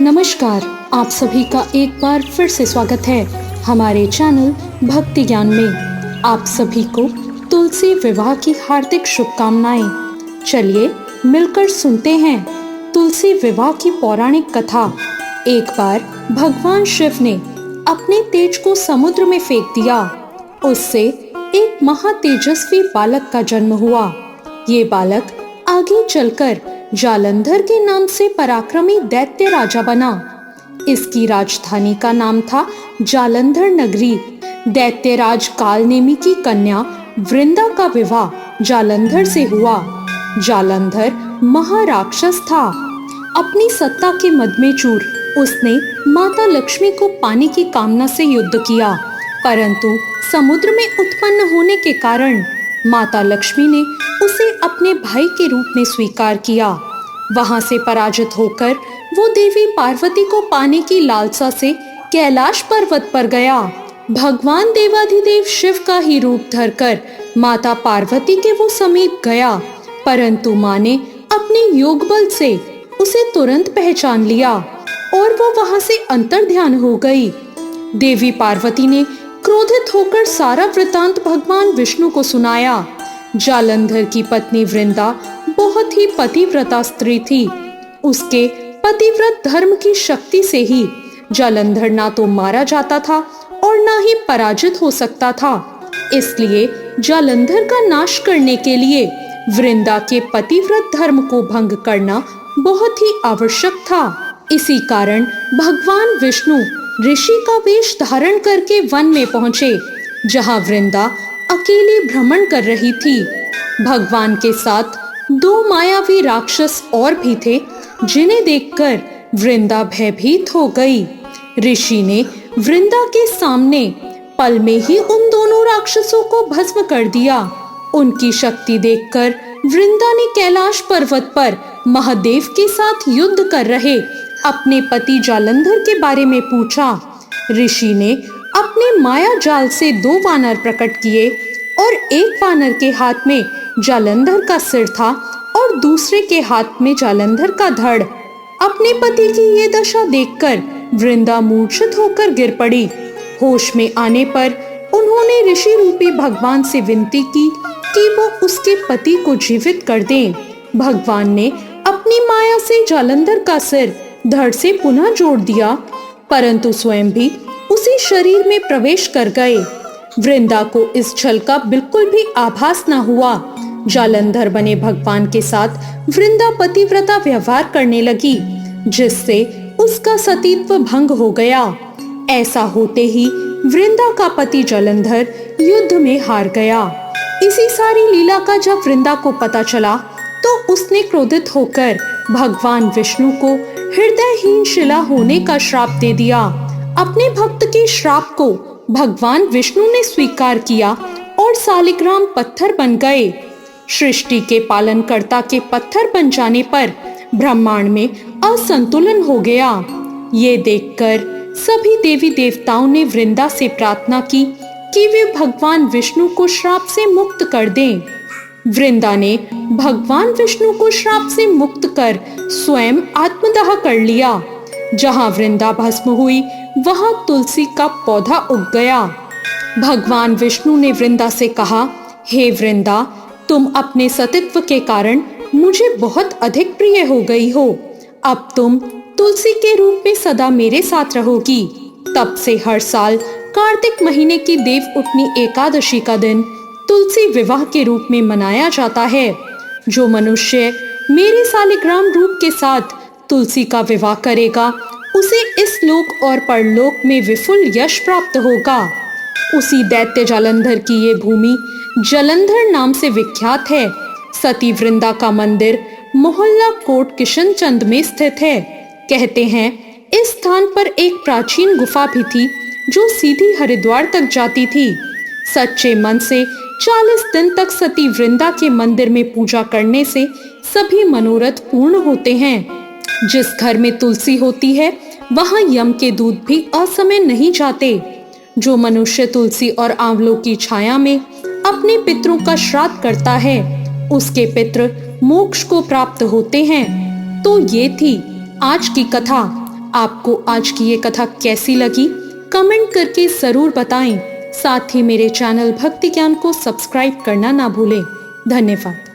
नमस्कार, आप सभी का एक बार फिर से स्वागत है हमारे चैनल भक्ति ज्ञान में। आप सभी को तुलसी विवाह की हार्दिक शुभकामनाएं। चलिए मिलकर सुनते हैं तुलसी विवाह की पौराणिक कथा। एक बार भगवान शिव ने अपने तेज को समुद्र में फेंक दिया। उससे एक महातेजस्वी बालक का जन्म हुआ। ये बालक आगे चलकर जालंधर के नाम से पराक्रमी दैत्य राजा बना। इसकी राजधानी का नाम था जालंधर नगरी। दैत्यराज कालनेमी की कन्या वृंदा का विवाह जालंधर से हुआ। जालंधर महाराक्षस था। अपनी सत्ता के मद में चूर उसने माता लक्ष्मी को पाने की कामना से युद्ध किया, परंतु समुद्र में उत्पन्न होने के कारण माता लक्ष्मी ने उसे अपने भाई के रूप में स्वीकार किया। वहां से पराजित होकर वो देवी पार्वती को पाने की लालसा से कैलाश पर्वत पर गया। भगवान देवाधिदेव शिव का ही रूप धरकर माता पार्वती के वो समीप गया, परंतु मां ने अपने योग बल से उसे तुरंत पहचान लिया और वो वहां से अंतर्ध्यान हो गई। देवी पार्वती ने क्रोधित होकर सारा वृतांत भगवान विष्णु को सुनाया। जालंधर की पत्नी वृंदा बहुत ही पतिव्रता स्त्री थी। उसके पतिव्रत धर्म की शक्ति से ही जालंधर ना तो मारा जाता था और ना ही पराजित हो सकता था। इसलिए जालंधर का नाश करने के लिए वृंदा के पतिव्रत धर्म को भंग करना बहुत ही आवश्यक था। इसी कारण भगवान विष्णु ऋषि का वेश धारण करके वन में पहुंचे, जहां वृंदा अकेले भ्रमण कर रही थी। भगवान के साथ दो मायावी राक्षस और भी थे, जिन्हें देखकर वृंदा भयभीत हो गई। ऋषि ने वृंदा के सामने पल में ही उन दोनों राक्षसों को भस्म कर दिया। उनकी शक्ति देखकर वृंदा ने कैलाश पर्वत पर महादेव के साथ युद्ध कर रहे अपने पति जालंधर के बारे में पूछा। ऋषि ने अपने माया जाल से दो वानर प्रकट किए और एक वानर के हाथ में जालंधर का सिर था और दूसरे के हाथ में जालंधर का धड़। अपने पति की ये दशा देखकर वृंदा मूर्छित होकर गिर पड़ी। होश में आने पर उन्होंने ऋषि रूपी भगवान से विनती की कि वो उसके पति को जीवित कर दें। भगवान ने अपनी माया से जालंधर का सिर धड़ से पुनः जोड़ दिया, परंतु स्वयं भी उसी शरीर में प्रवेश कर गए। वृंदा को इस छल का बिल्कुल भी आभास न हुआ। जालंधर बने भगवान के साथ वृंदा पतिव्रता व्यवहार करने लगी, जिससे उसका सतीत्व भंग हो गया। ऐसा होते ही वृंदा का पति जालंधर युद्ध में हार गया। इसी सारी लीला का जब वृंदा को पता चला तो उसने क्रोधित होकर भगवान विष्णु को हृदयहीन शिला होने का श्राप दे दिया। अपने भक्त के श्राप को भगवान विष्णु ने स्वीकार किया और सालिग्राम पत्थर बन गए। सृष्टि के पालनकर्ता के पत्थर बन जाने पर ब्रह्मांड में असंतुलन हो गया। ये देखकर सभी देवी देवताओं ने वृंदा से प्रार्थना की कि वे भगवान विष्णु को श्राप से मुक्त कर दें। वृंदा ने भगवान विष्णु को श्राप से मुक्त कर स्वयं आत्मदाह कर लिया। जहां वृंदा भस्म हुई वहां तुलसी का पौधा उग गया। भगवान विष्णु ने वृंदा से कहा, हे वृंदा, तुम अपने सतीत्व के कारण मुझे बहुत अधिक प्रिय हो गई हो। अब तुम तुलसी के रूप में सदा मेरे साथ रहोगी। तब से हर साल कार्तिक महीने की देव उठनी एकादशी का दिन तुलसी विवाह के रूप में मनाया जाता है। जो मनुष्य मेरे सालिग्राम रूप के साथ तुलसी का विवाह करेगा, उसे इस लोक और परलोक में विपुल यश प्राप्त होगा। उसी दैत्य जालंधर की ये भूमि जालंधर नाम से विख्यात है। सती वृंदा का मंदिर मोहल्ला कोट किशनचंद में स्थित है। कहते हैं इस स्थान पर एक प्राचीन गुफा भी थी जो सीधी हरिद्वार तक जाती थी। सच्चे मन से 40 दिन तक सती वृंदा के मंदिर में पूजा करने से सभी मनोरथ पूर्ण होते हैं। जिस घर में तुलसी होती है वहां यम के दूत भी असमय नहीं जाते। जो मनुष्य तुलसी और आंवलों की छाया में अपने पितरों का श्राद्ध करता है, उसके पितृ मोक्ष को प्राप्त होते हैं। तो ये थी आज की कथा। आपको आज की ये कथा कैसी लगी कमेंट करके जरूर बताएं। साथ ही मेरे चैनल भक्ति ज्ञान को सब्सक्राइब करना ना भूलें। धन्यवाद।